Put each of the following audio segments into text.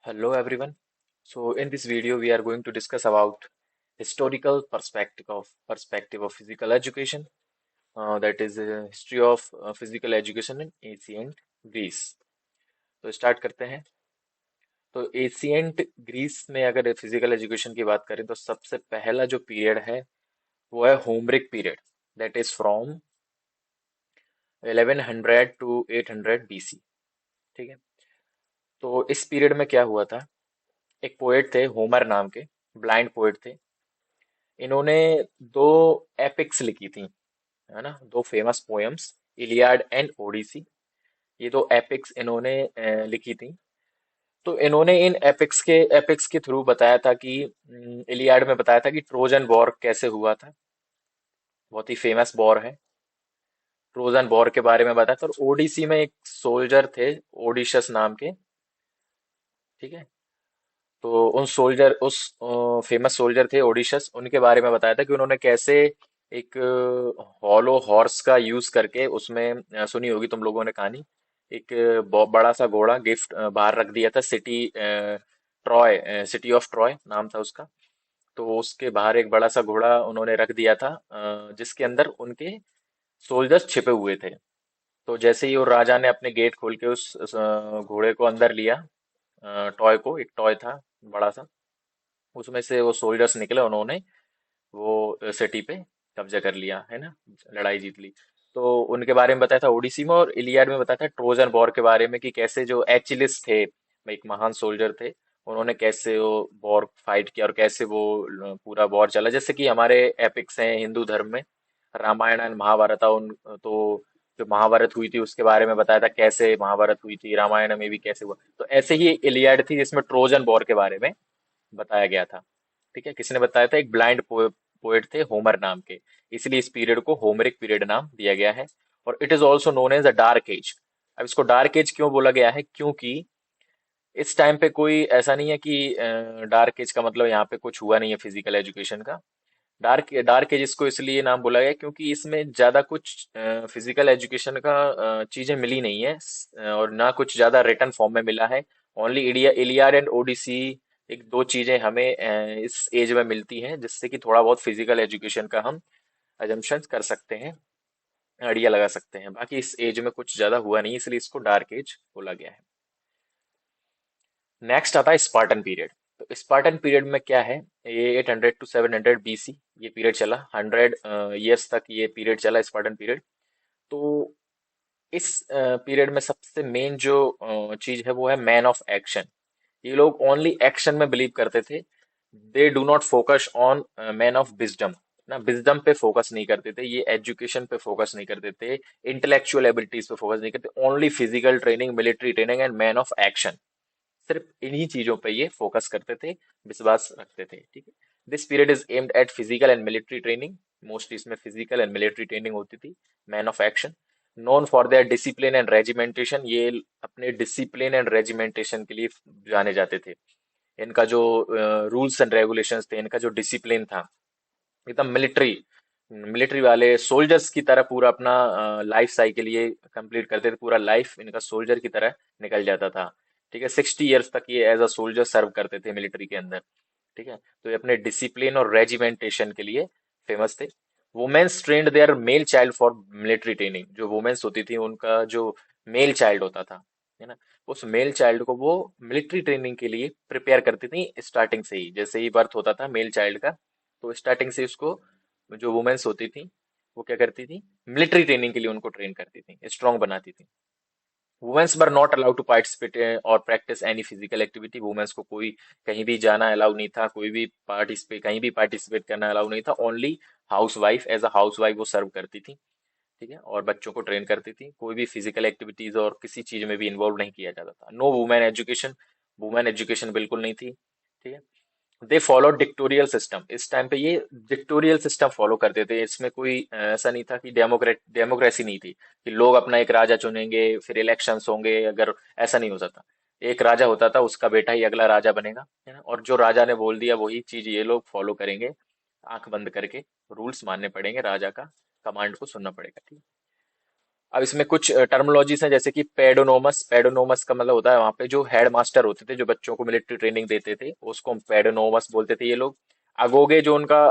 Hello everyone. So in this video we are going to discuss about historical perspective of physical education. That is history of physical education in ancient Greece. तो start करते हैं. तो ancient Greece में अगर physical education की बात करें तो सबसे पहला जो पीरियड है वो है Homeric period. That is from 1100 to 800 BC. ठीक है. तो इस पीरियड में क्या हुआ था. एक पोएट थे होमर नाम के. ब्लाइंड पोएट थे. इन्होंने दो एपिक्स लिखी थी, है ना, दो famous poems, Iliad and Odyssey. ये दो एपिक्स इन्होंने लिखी थी. तो इन्होंने इन एपिक्स के थ्रू बताया था कि इलियाड में बताया था कि ट्रोजन वॉर कैसे हुआ था. बहुत ही फेमस वॉर है. ट्रोजन वॉर के बारे में बताया था. और ओडिसी में एक सोल्जर थे ओडिशस नाम के. ठीक है. तो उस फेमस सोल्जर थे ओडिशस, उनके बारे में बताया था कि उन्होंने कैसे एक हॉलो हॉर्स का यूज करके उसमें सुनी होगी तुम लोगों ने कहानी. एक बहुत बड़ा सा घोड़ा गिफ्ट बाहर रख दिया था. ट्रॉय सिटी ऑफ ट्रॉय नाम था उसका. तो उसके बाहर एक बड़ा सा घोड़ा उन्होंने रख दिया था, जिसके अंदर उनके सोल्जर्स छिपे हुए थे. तो जैसे ही वो राजा ने अपने गेट खोल के उस घोड़े को अंदर लिया, टॉय को, एक टॉय था बड़ा सा, उसमें से वो सोल्जर्स निकले. उन्होंने वो सिटी पे कब्जा कर लिया, है ना, लड़ाई जीत ली. तो उनके बारे में बताया था ओडिसी में. और इलियाड में बताया था ट्रोजन वॉर के बारे में कि कैसे जो एचिलिस थे, एक महान सोल्जर थे, उन्होंने कैसे वो वॉर फाइट किया और कैसे वो पूरा वॉर चला. जैसे कि हमारे एपिक्स हैं हिंदू धर्म में, रामायण एंड महाभारत. उन तो जो महाभारत हुई थी उसके बारे में बताया था कैसे महाभारत हुई थी. रामायण में भी कैसे हुआ. तो ऐसे ही इलियाड थी जिसमें ट्रोजन वॉर के बारे में बताया गया था. ठीक है. किसने बताया था. एक ब्लाइंड पोएट थे होमर नाम के. इसलिए इस पीरियड को होमरिक पीरियड नाम दिया गया है. और it is also known as a dark age. अब इसको डार्क एज क्यों बोला गया है, क्योंकि इस टाइम पे कोई ऐसा नहीं है कि डार्क एज का मतलब यहाँ पे कुछ हुआ नहीं है फिजिकल एजुकेशन का. डार्क डार्क एज इसको इसलिए नाम बोला गया क्योंकि इसमें ज्यादा कुछ फिजिकल एजुकेशन का चीजें मिली नहीं है, और ना कुछ ज्यादा रिटर्न फॉर्म में मिला है. ओनली इलियाड एंड ओडिसी, एक दो चीजें हमें इस एज में मिलती हैं जिससे कि थोड़ा बहुत फिजिकल एजुकेशन का हम अजम्पशन कर सकते हैं, आइडिया लगा सकते हैं. बाकी इस एज में कुछ ज्यादा हुआ नहीं, इसलिए इसको डार्क एज बोला गया है. नेक्स्ट आता है स्पार्टन पीरियड. तो स्पार्टन पीरियड में क्या है, ये 800 टू 700 बीसी ये पीरियड चला. 100 ईयर्स तक ये पीरियड चला, स्पार्टन पीरियड. तो इस पीरियड में सबसे मेन जो चीज है वो है मैन ऑफ एक्शन. ये लोग ओनली एक्शन में बिलीव करते थे. They do not focus on man of wisdom. ना, विजडम पे फोकस नहीं करते थे ये, एजुकेशन पे फोकस नहीं करते थे, इंटेलेक्चुअल एबिलिटीज पे फोकस नहीं करते. Only physical training, military training and man of action. सिर्फ इन्हीं चीजों पे ये फोकस करते थे, विश्वास रखते थे. ठीक है. This period is aimed at physical and military training. Mostly इसमें फिजिकल एंड मिलिट्री ट्रेनिंग होती थी. Man of action, known for their discipline and regimentation. ये अपने डिसिप्लिन एंड रेजिमेंटेशन के लिए जाने जाते थे. इनका जो रूल्स एंड रेगुलेशंस थे, इनका जो डिसिप्लिन था, एकदम मिलिट्री मिलिट्री वाले सोल्जर्स की तरह पूरा अपना लाइफ साइकिल ये कंप्लीट करते थे. पूरा लाइफ इनका सोल्जर की तरह निकल जाता था. ठीक है. 60 ईयर्स तक ये एज अ सोल्जर सर्व करते थे मिलिट्री के अंदर. ठीक है. तो ये अपने डिसिप्लिन और रेजिमेंटेशन के लिए फेमस थे. Womens trained their male child for military training. जो वुमेन्स होती थी उनका जो मेल चाइल्ड होता था, है ना, उस मेल चाइल्ड को वो मिलिट्री ट्रेनिंग के लिए प्रिपेयर करती थी स्टार्टिंग से ही. जैसे ही बर्थ होता था मेल चाइल्ड का, तो स्टार्टिंग से उसको, जो वुमेन्स होती थी, वो क्या करती थी, मिलिट्री ट्रेनिंग के लिए उनको ट्रेन करती थी, स्ट्रांग बनाती थी. Womens were not allowed to participate और practice any physical activity. Womens को कोई कहीं भी जाना अलाउ नहीं था, कोई भी पार्टिसिपेट कहीं भी पार्टिसिपेट करना अलाउ नहीं था. Only housewife, as a housewife वो सर्व करती थी. ठीक है. और बच्चों को ट्रेन करती थी. कोई भी फिजिकल एक्टिविटीज और किसी चीज में भी इन्वॉल्व नहीं किया जाता था. No women education. Women education बिल्कुल नहीं थी. ठीक है. They follow dictatorial system. इस टाइम पे ये डिक्टोरियल सिस्टम फॉलो करते थे. इसमें कोई ऐसा नहीं था कि डेमोक्रेसी नहीं थी कि लोग अपना एक राजा चुनेंगे फिर इलेक्शंस होंगे. अगर ऐसा नहीं होता था, एक राजा होता था, उसका बेटा ही अगला राजा बनेगा, है ना, और जो राजा ने बोल दिया वही चीज ये लोग फॉलो करेंगे. आंख बंद करके रूल्स मानने पड़ेंगे, राजा का कमांड को सुनना पड़ेगा. ठीक है. अब इसमें कुछ टर्मिनोलॉजीज हैं, जैसे कि पेडोनोमस। पेडोनोमस का मतलब होता है वहां पे जो हेड मास्टर होते थे, जो बच्चों को मिलिट्री ट्रेनिंग देते थे, उसको हम पेडोनोमस बोलते थे ये लोग। अगोगे जो उनका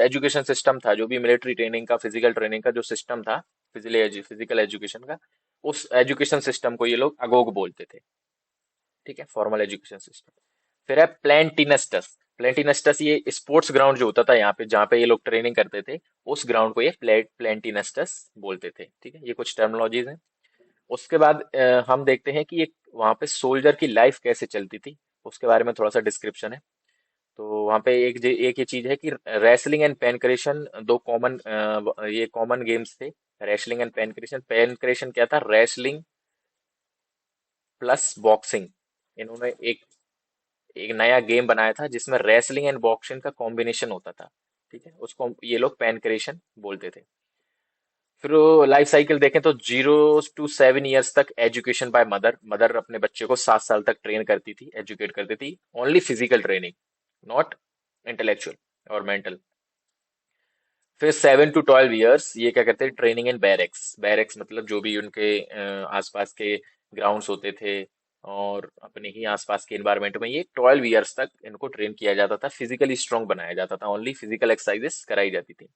एजुकेशन सिस्टम था, जो भी मिलिट्री ट्रेनिंग का, फिजिकल ट्रेनिंग का जो सिस्टम था, फिजिकल एजुकेशन का, उस एजुकेशन सिस्टम को ये लोग अगोग बोलते थे। ठीक है, फॉर्मल एजुकेशन सिस्टम। फिर है प्लेंटिनस्टस। प्लेंटिनस्टस ये स्पोर्ट्स ग्राउंड जो होता था यहाँ पे, जहाँ पे ये लोग ट्रेनिंग करते थे, उस ग्राउंड को ये प्लेंटिनस्टस बोलते थे। ठीक है, ये कुछ टर्मिनोलॉजीज हैं। उसके बाद हम देखते हैं कि एक वहाँ पे सोल्जर की लाइफ कैसे चलती थी, उसके बारे में थोड़ा सा डिस्क्रिप्शन है। तो वहाँ पे एक ये चीज है कि रेसलिंग एंड पेनक्रेशन दो कॉमन, ये कॉमन गेम्स थे। Wrestling and pankration. पेनक्रेशन क्या था? Wrestling plus boxing. इन्होंने एक एक नया गेम बनाया था जिसमें रेसलिंग एंड बॉक्सिंग का कॉम्बिनेशन होता था। ठीक है, उसको ये लोग पेनक्रेशन बोलते थे। फिर लाइफ साइकिल देखें तो 0 to 7 years तक एजुकेशन बाय मदर। मदर अपने बच्चे को 7 साल तक ट्रेन करती थी, एजुकेट करती थी। Only physical training, not intellectual और मेंटल। फिर 7 to 12 years ये क्या करते थे? Training in barracks. बैरेक्स मतलब जो भी उनके आसपास के ग्राउंड्स होते थे, और अपने ही आसपास के एनवायरनमेंट में ये 12 years तक इनको ट्रेन किया जाता था, फिजिकली स्ट्रांग बनाया जाता था, ओनली फिजिकल एक्सरसाइजेस कराई जाती थी।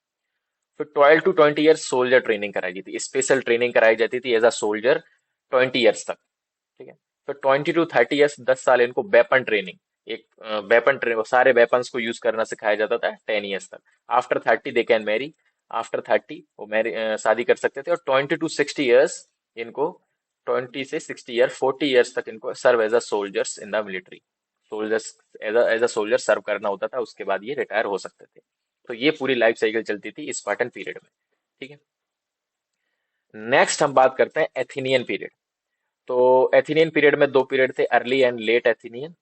फिर 12 to 20 years सोल्जर ट्रेनिंग कराई जाती थी, स्पेशल ट्रेनिंग कराई जाती थी एज अ सोल्जर 20 years तक। ठीक है। फिर 20 to 30 years 10 साल इनको वेपन ट्रेनिंग, एक वेपन ट्रेन, सारे वेपन्स को यूज करना सिखाया जाता था 10 years तक। After 30 they can marry. After 30 वो मैरी शादी कर सकते थे। और 20 to 60 years इनको, 20 से 60 ईयर, 40 years तक इनको serve as a soldiers in the military. Soldiers, as a soldier serve करना होता था, उसके बाद ये रिटायर हो सकते थे। तो ये पूरी लाइफ साइकिल चलती थी स्पार्टन पीरियड में। ठीक है। नेक्स्ट हम बात करते हैं एथेनियन पीरियड। तो एथेनियन पीरियड में दो पीरियड थे, अर्ली एंड लेट एथेनियन।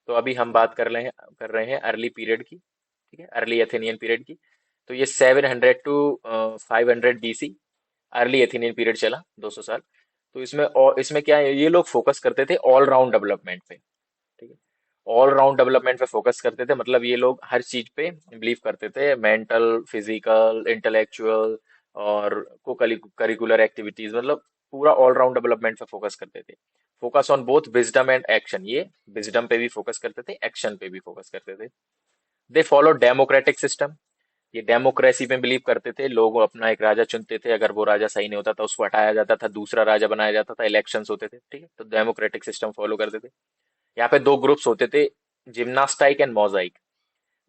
तो अभी हम बात कर रहे हैं अर्ली पीरियड की। ठीक है, अर्ली एथेनियन पीरियड की। तो ये 700 to 500 BC early Athenian period चला, 200 साल। तो इसमें क्या है, ये लोग फोकस करते थे ऑल राउंड डेवलपमेंट पे। ठीक है, ऑल राउंड डेवलपमेंट पे फोकस करते थे, मतलब ये लोग हर चीज पे बिलीव करते थे, मेंटल, फिजिकल, इंटेलेक्चुअल और को करिकुलर एक्टिविटीज, मतलब पूरा ऑल राउंड डेवलपमेंट पे फोकस करते थे। Focus on both wisdom and action, ये विजडम पे भी फोकस करते थे, एक्शन पे भी फोकस करते थे। They follow democratic system. ये डेमोक्रेसी में बिलीव करते थे, लोग अपना एक राजा चुनते थे, अगर वो राजा सही नहीं होता था उसको हटाया जाता था, दूसरा राजा बनाया जाता था, इलेक्शंस होते थे। ठीक है, तो डेमोक्रेटिक सिस्टम फॉलो करते थे। यहाँ पे दो ग्रुप्स होते थे, जिम्नास्टाइक एंड मोजाइक।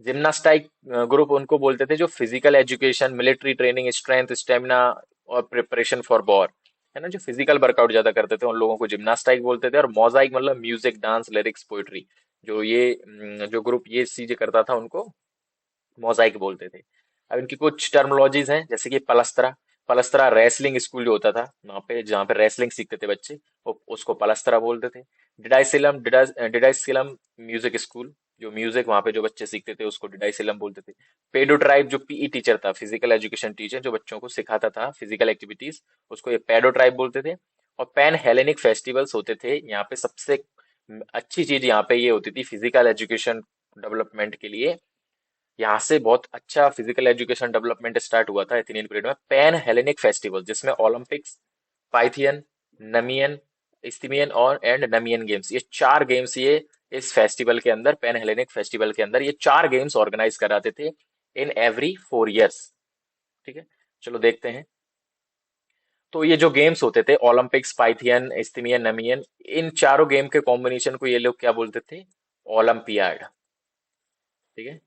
जिम्नास्टाइक ग्रुप उनको बोलते थे जो physical education, military training, strength, stamina और प्रिपरेशन फॉर वॉर, है ना, जो फिजिकल वर्कआउट ज्यादा करते थे, उन लोगों को जिम्नास्टाइक बोलते थे। और मोजाइक मतलब म्यूजिक, डांस, लिरिक्स, पोइट्री, जो जो ग्रुप ये चीजें करता था उनको मोजाइक बोलते थे। अब इनकी कुछ टर्मिनोलॉजीज हैं, जैसे कि पलस्तरा। पलस्तरा रेसलिंग स्कूल जो होता था वहाँ पे, जहाँ पे रेसलिंग सीखते थे बच्चे, वो उसको पलस्तरा बोलते थे। डिडाइसिलम म्यूजिक स्कूल, जो म्यूजिक वहाँ पे जो बच्चे सीखते थे उसको डिडाइसिलम बोलते थे। पेडो ट्राइब जो पीई टीचर था, फिजिकल एजुकेशन टीचर, जो बच्चों को सिखाता था फिजिकल एक्टिविटीज, उसको ये पेडो ट्राइब बोलते थे। और पैन हेलेनिक फेस्टिवल्स होते थे यहाँ पे। सबसे अच्छी चीज यहाँ पे ये होती थी फिजिकल एजुकेशन डेवलपमेंट के लिए, यहाँ से बहुत अच्छा फिजिकल एजुकेशन डेवलपमेंट स्टार्ट हुआ था एथेनियन पीरियड में। पैन हेलेनिक फेस्टिवल, जिसमें ओलंपिक्स, पाइथियन, नमियन, इस्तीमियन और एंड नमियन गेम्स, ये चार गेम्स, ये इस फेस्टिवल के अंदर, पैन हेलेनिक फेस्टिवल के अंदर ये चार गेम्स ऑर्गेनाइज कराते थे इन एवरी 4 years। ठीक है, चलो देखते हैं। तो ये जो गेम्स होते थे, ओलंपिक्स, पाइथियन, इस्तीमियन, नमियन, इन चारों गेम के कॉम्बिनेशन को ये लोग क्या बोलते थे? ओलंपियाड। ठीक है,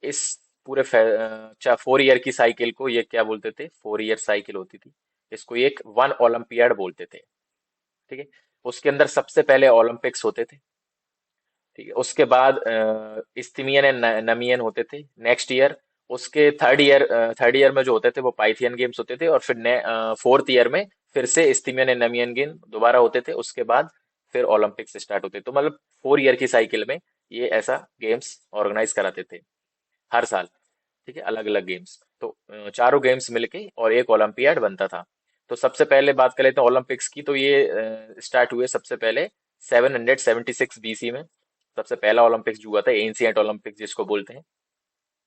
इस पूरे 4 year की साइकिल को ये क्या बोलते थे? 4 year साइकिल होती थी, इसको एक वन ओलंपियाड बोलते थे। ठीक है, उसके अंदर सबसे पहले ओलंपिक्स होते थे। ठीक है, उसके बाद इस्तीमियन एंड नमियन होते थे नेक्स्ट ईयर। उसके थर्ड ईयर में जो होते थे वो पाइथियन गेम्स होते थे। और फिर फोर्थ ईयर में फिर से इस्तीमियन एंड नमियन गेम दोबारा होते थे। उसके बाद फिर ओलंपिक्स स्टार्ट होते। तो मतलब 4 year की साइकिल में ये ऐसा गेम्स ऑर्गेनाइज कराते थे हर साल। ठीक है, अलग अलग गेम्स। तो चारों गेम्स मिलके और एक ओलंपियाड बनता था। तो सबसे पहले बात कर लेते हैं ओलंपिक्स की। तो ये स्टार्ट हुए सबसे पहले 776 BC में। सबसे पहला ओलंपिक्स जो हुआ था, एंशियंट ओलंपिक्स जिसको बोलते हैं,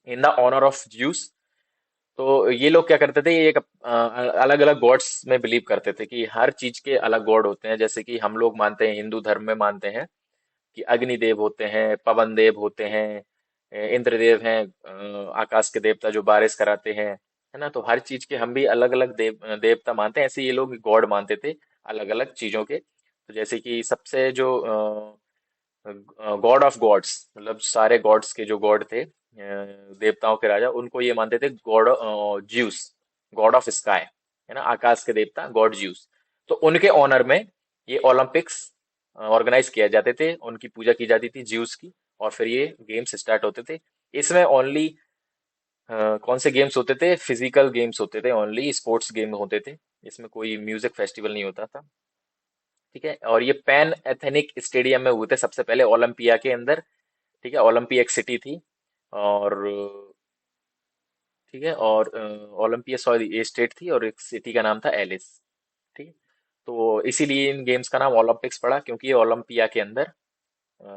in the honour of Zeus. तो ये लोग क्या करते थे, ये एक अलग अलग गॉड्स में बिलीव करते थे कि हर चीज के अलग गॉड होते हैं। जैसे कि हम लोग मानते हैं, हिंदू धर्म में मानते हैं कि अग्निदेव होते हैं, पवन देव होते हैं, इंद्रदेव हैं, आकाश के देवता जो बारिश कराते हैं, है ना। तो हर चीज के हम भी अलग अलग देवता मानते हैं। ऐसे ये लोग गॉड मानते थे अलग अलग चीजों के। तो जैसे कि सबसे जो गॉड ऑफ गॉड्स, मतलब सारे गॉड्स के जो गॉड थे, देवताओं के राजा, उनको ये मानते थे God, juice, God of sky, है ना, आकाश के देवता गॉड ज्यूस। तो उनके ऑनर में ये ओलंपिक्स ऑर्गेनाइज किए जाते थे, उनकी पूजा की जाती थी ज्यूस की। और फिर ये गेम्स स्टार्ट होते थे। इसमें ओनली कौन से गेम्स होते थे, फिजिकल गेम्स होते थे, ओनली स्पोर्ट्स गेम होते थे। इसमें कोई म्यूजिक फेस्टिवल नहीं होता था। ठीक है। और ये पैन एथेनिक स्टेडियम में हुए थे सबसे पहले, ओलंपिया के अंदर। ठीक है, ओलंपिया एक सिटी थी। और ठीक है, और ओलंपिया, सॉरी, ये स्टेट थी, और एक सिटी का नाम था एलिस। ठीक है। तो इसीलिए इन गेम्स का नाम ओलंपिक्स पड़ा, क्योंकि ये ओलंपिया के अंदर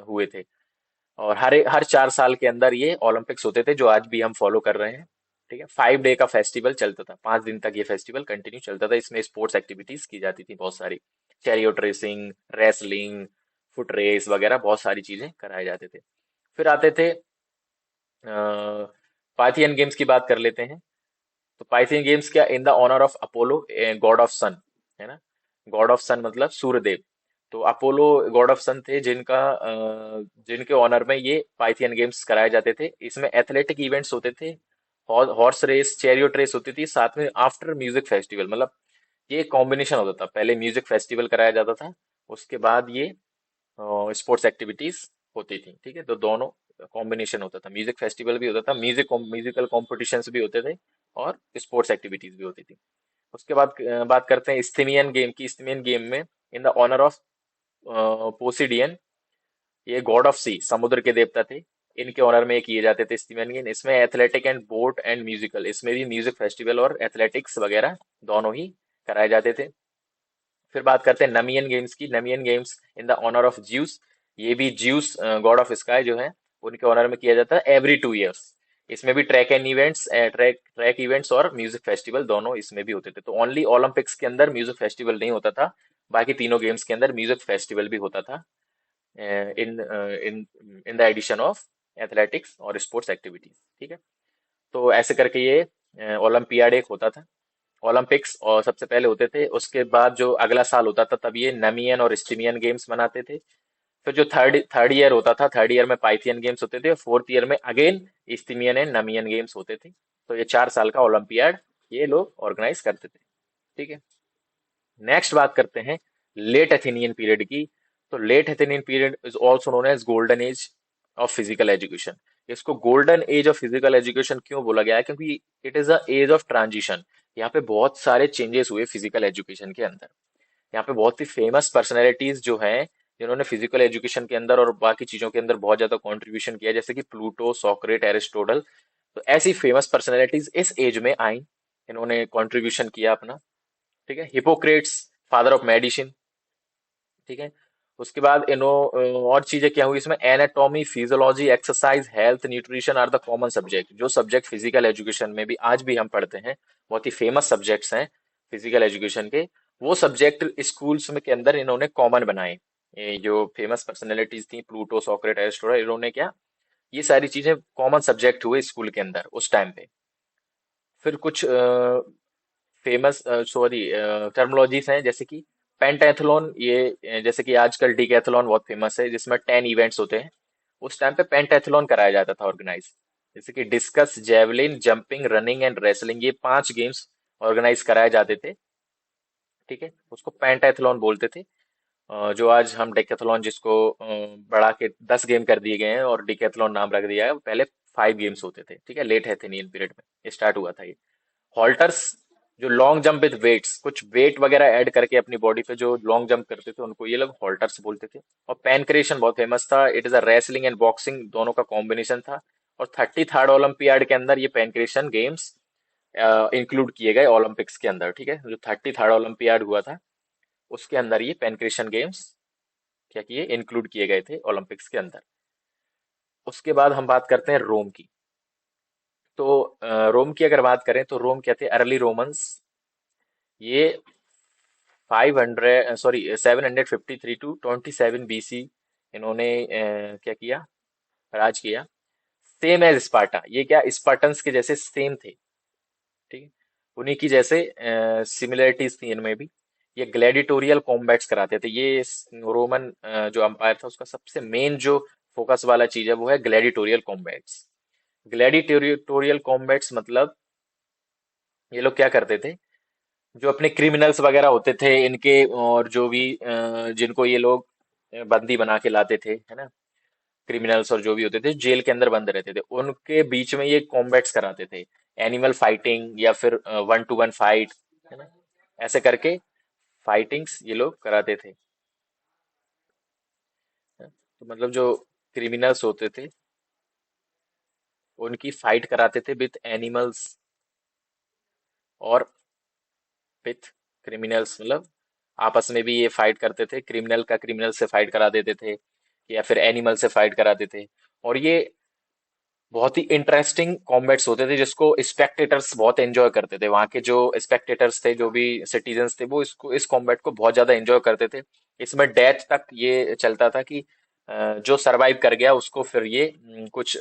हुए थे। और हर 4 साल के अंदर ये ओलंपिक्स होते थे, जो आज भी हम फॉलो कर रहे हैं। ठीक है। 5 डे का फेस्टिवल चलता था, 5 दिन तक ये फेस्टिवल कंटिन्यू चलता था। इसमें स्पोर्ट्स एक्टिविटीज की जाती थी बहुत सारी, chariot racing, wrestling, foot race वगैरह, बहुत सारी चीजें कराए जाते थे। फिर आते थे पाइथियन गेम्स की बात कर लेते हैं। तो पाइथियन गेम्स क्या, in the honour of Apollo, god of sun, है ना। गॉड ऑफ सन मतलब सूर्यदेव। तो अपोलो गॉड ऑफ सन थे, जिनके ऑनर में ये पाइथियन गेम्स कराए जाते थे। इसमें एथलेटिक इवेंट्स होते थे, हॉर्स रेस, चैरियोट रेस होती थी, साथ में आफ्टर म्यूजिक फेस्टिवल, मतलब ये कॉम्बिनेशन होता था। पहले म्यूजिक फेस्टिवल कराया जाता था, उसके बाद ये स्पोर्ट्स एक्टिविटीज होती थी। ठीक है। तो दोनों कॉम्बिनेशन होता था, म्यूजिक फेस्टिवल भी होता था, म्यूजिकल कॉम्पिटिशन्स भी होते थे, और स्पोर्ट्स एक्टिविटीज भी होती थी। उसके बाद बात करते हैं इस्थिमियन गेम की। इस्थिमियन गेम में इन द ऑनर ऑफ पोसिडियन, ये गॉड ऑफ सी, समुद्र के देवता थे, इनके ऑनर में ये किए जाते थे इस्थिमियन गेम। इसमें athletic and boat and musical, इसमें भी म्यूजिक फेस्टिवल और एथलेटिक्स वगैरह दोनों ही कराए जाते थे। फिर बात करते हैं नमियन गेम्स की। Nemean games in the honour of Zeus, ये भी ज्यूस गॉड ऑफ स्काई जो है, उनके ऑनर में किया जाता है एवरी 2 इयर्स। इसमें भी track and events, track track events और म्यूजिक फेस्टिवल दोनों इसमें भी होते थे। तो ओनली ओलंपिक्स के अंदर म्यूजिक फेस्टिवल नहीं होता था, बाकी तीनों गेम्स के अंदर म्यूजिक फेस्टिवल भी होता था, in in in the addition of athletics और स्पोर्ट्स एक्टिविटीज। ठीक है। तो ऐसे करके ये ओलंपियाड एक होता था। ओलंपिक्स और सबसे पहले होते थे, उसके बाद जो अगला साल होता था तब ये नमियन और स्टिमियन गेम्स मनाते थे। फिर जो थर्ड थर्ड ईयर होता था, थर्ड ईयर में पाइथियन गेम्स होते थे, और फोर्थ ईयर में अगेन स्टिमियन एंड नमियन गेम्स होते थे। तो ये 4 साल का ओलंपियाड ये लोग ऑर्गेनाइज करते थे। ठीक है। नेक्स्ट बात करते हैं लेट एथेनियन पीरियड की। तो let Athenian period is also known as golden age of physical education. इसको golden age of physical education क्यों बोला गया है, क्योंकि it is a age of transition. यहाँ पे बहुत सारे चेंजेस हुए फिजिकल एजुकेशन के अंदर। यहाँ पे बहुत ही फेमस पर्सनैलिटीज जो हैं, जिन्होंने फिजिकल एजुकेशन के अंदर और बाकी चीजों के अंदर बहुत ज्यादा कंट्रीब्यूशन किया, जैसे कि प्लूटो, सोक्रेट, एरिस्टोटल। तो ऐसी फेमस पर्सनैलिटीज इस एज में आई, इन्होंने कंट्रीब्यूशन किया अपना। ठीक है। Hippocrates, father of medicine. ठीक है। उसके बाद और चीजें क्या हुई इसमें, anatomy, physiology, exercise, health, nutrition are the common subject. जो सब्जेक्ट फिजिकल एजुकेशन में भी आज भी हम पढ़ते हैं, बहुत ही फेमस सब्जेक्ट्स हैं फिजिकल एजुकेशन के, वो सब्जेक्ट स्कूल्स में के अंदर इन्होंने कॉमन बनाए। ये जो फेमस पर्सनैलिटीज थी, प्लूटो, सोक्रेट, एरिस्टोटल, इन्होंने क्या, ये सारी चीजें कॉमन सब्जेक्ट हुए स्कूल के अंदर उस टाइम पे। फिर कुछ फेमस सॉरी टर्मोलॉजीज हैं, जैसे कि पेंटाथलॉन, ये जैसे कि आजकल डिकैथलॉन बहुत फेमस है, जिसमें 10 इवेंट्स होते हैं। उस टाइम पे पेंटाथलॉन कराया जाता था ऑर्गेनाइज। जैसे कि discuss, javelin, jumping, running and wrestling, ये 5 गेम्स ऑर्गेनाइज कराए जाते थे। ठीक है। उसको पेंटाथलॉन बोलते थे। जो आज हम डेकाथलॉन, जिसको बढ़ा के 10 गेम कर दिए गए हैं और डिकैथलॉन नाम रख दिया है, पहले 5 गेम्स होते थे। ठीक है। लेट एथेनियन पीरियड में स्टार्ट हुआ था ये। हॉल्टर्स, जो लॉन्ग जंप विद वेट्स, कुछ वेट वगैरह ऐड करके अपनी बॉडी पे जो लॉन्ग जंप करते थे, उनको ये लोग हॉल्टर्स बोलते थे। और पैनक्रेशन बहुत फेमस था, it is a wrestling and boxing दोनों का कॉम्बिनेशन था। और 33rd ओलंपियाड के अंदर ये पैनक्रेशन गेम्स इंक्लूड किए गए ओलंपिक्स के अंदर। ठीक है। जो 33rd ओलंपियाड हुआ था, उसके अंदर ये पैनक्रेशन गेम्स क्या किए, इंक्लूड किए गए थे ओलंपिक्स के अंदर। उसके बाद हम बात करते हैं रोम की। तो रोम की अगर बात करें तो रोम क्या थे, अर्ली रोमन्स, ये 753 टू 27 BC इन्होंने क्या किया, राज किया। सेम एज स्पार्टा, ये क्या स्पार्टन्स के जैसे सेम थे, ठीक है, उन्हीं की जैसे सिमिलरिटीज थी इनमें भी। ये ग्लैडिटोरियल कॉम्बैट्स कराते थे, ये रोमन जो अंपायर था उसका सबसे मेन जो फोकस वाला चीज है वो है ग्लैडिटोरियल कॉम्बैट्स। ग्लैडिटोरियल कॉम्बैट्स मतलब ये लोग क्या करते थे, जो अपने क्रिमिनल्स वगैरह होते थे इनके, और जो भी जिनको ये लोग बंदी बना के लाते थे, है ना, क्रिमिनल्स और जो भी होते थे जेल के अंदर बंद रहते थे, उनके बीच में ये कॉम्बैट्स कराते थे। एनिमल फाइटिंग या फिर 1 to 1 फाइट, है ना, ऐसे करके फाइटिंग्स ये लोग कराते थे। तो मतलब जो क्रिमिनल्स होते थे उनकी फाइट कराते थे विथ एनिमल्स और विथ क्रिमिनल्स, मतलब आपस में भी ये फाइट करते थे, क्रिमिनल का क्रिमिनल से फाइट करा देते थे या फिर एनिमल से फाइट कराते थे। और ये बहुत ही इंटरेस्टिंग कॉम्बैट्स होते थे जिसको स्पेक्टेटर्स बहुत एंजॉय करते थे, वहां के जो स्पेक्टेटर्स थे, जो भी सिटीजन्स थे, वो इसको इस कॉम्बैट को बहुत ज्यादा एंजॉय करते थे। इसमें डेथ तक ये चलता था कि जो सरवाइव कर गया उसको फिर ये कुछ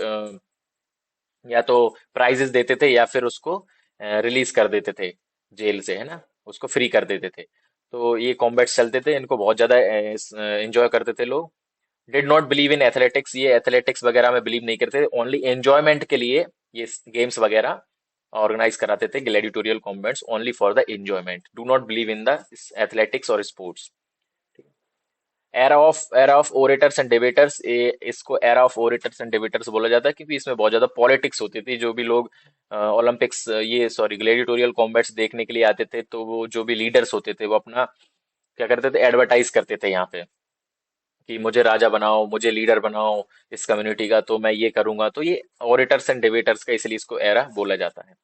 या तो प्राइजेस देते थे या फिर उसको रिलीज कर देते थे जेल से, है ना, उसको फ्री कर देते थे। तो ये कॉम्बैट्स चलते थे, इनको बहुत ज्यादा एंजॉय करते थे लोग। Did not believe in athletics, ये एथलेटिक्स वगैरह में बिलीव नहीं करते, ओनली एंजॉयमेंट के लिए ये गेम्स वगैरह ऑर्गेनाइज कराते थे, gladiatorial combats only for the enjoyment, do not believe in the athletics और sports. Era of orators and debaters, इसको era of orators and debaters बोला जाता है क्योंकि इसमें बहुत ज्यादा पॉलिटिक्स होती थी। जो भी लोग ओलंपिक्स, ये सॉरी ग्लैडिटोरियल कॉम्बैट्स देखने के लिए आते थे, तो वो जो भी लीडर्स होते थे वो अपना क्या करते थे, एडवर्टाइज करते थे यहाँ पे कि मुझे राजा बनाओ, मुझे लीडर बनाओ इस कम्युनिटी का, तो मैं ये करूंगा। तो ये ओरेटर्स एंड डिबेटर्स का इसलिए इसको एरा बोला जाता है।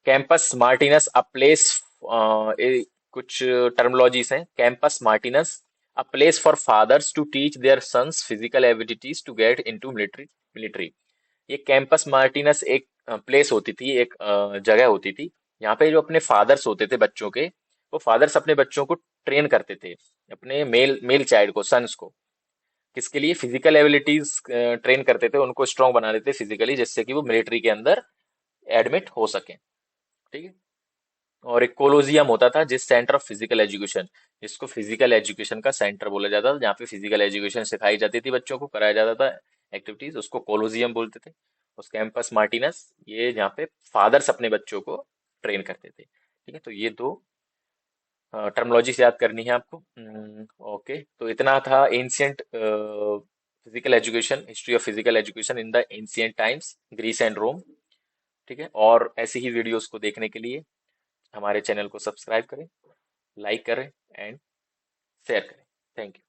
कैंपस मार्टिनस अ प्लेस, कुछ टर्मोलॉजीज हैं। Campus Martius a place for fathers to teach their sons physical abilities to get into military. ये कैंपस मार्टिनस एक प्लेस होती थी, एक जगह होती थी, यहाँ पे जो अपने फादर्स होते थे बच्चों के, वो फादर्स अपने बच्चों को ट्रेन करते थे, अपने मेल मेल चाइल्ड को, सन्स को, किसके लिए, फिजिकल एबिलिटीज ट्रेन करते थे, उनको स्ट्रांग बना देते फिजिकली, जिससे कि वो मिलिट्री के अंदर एडमिट हो सके, ठीक है। और एक कोलोजियम होता था जिस सेंटर ऑफ फिजिकल एजुकेशन, जिसको फिजिकल एजुकेशन का सेंटर बोला जाता था, जहाँ पे फिजिकल एजुकेशन सिखाई जाती थी, बच्चों को कराया जाता था एक्टिविटीज, उसको कोलोजियम बोलते थे। उस कैंपस मार्टिनस, ये जहाँ पे फादर्स अपने बच्चों को ट्रेन करते थे, ठीक है। तो ये दो टर्मोलॉजी से याद करनी है आपको। ओके, तो इतना था ancient physical education, history of physical education in the ancient times, Greece and Rome, ठीक है। और ऐसी ही वीडियोस को देखने के लिए हमारे चैनल को सब्सक्राइब करें, लाइक करें एंड शेयर करें। Thank you.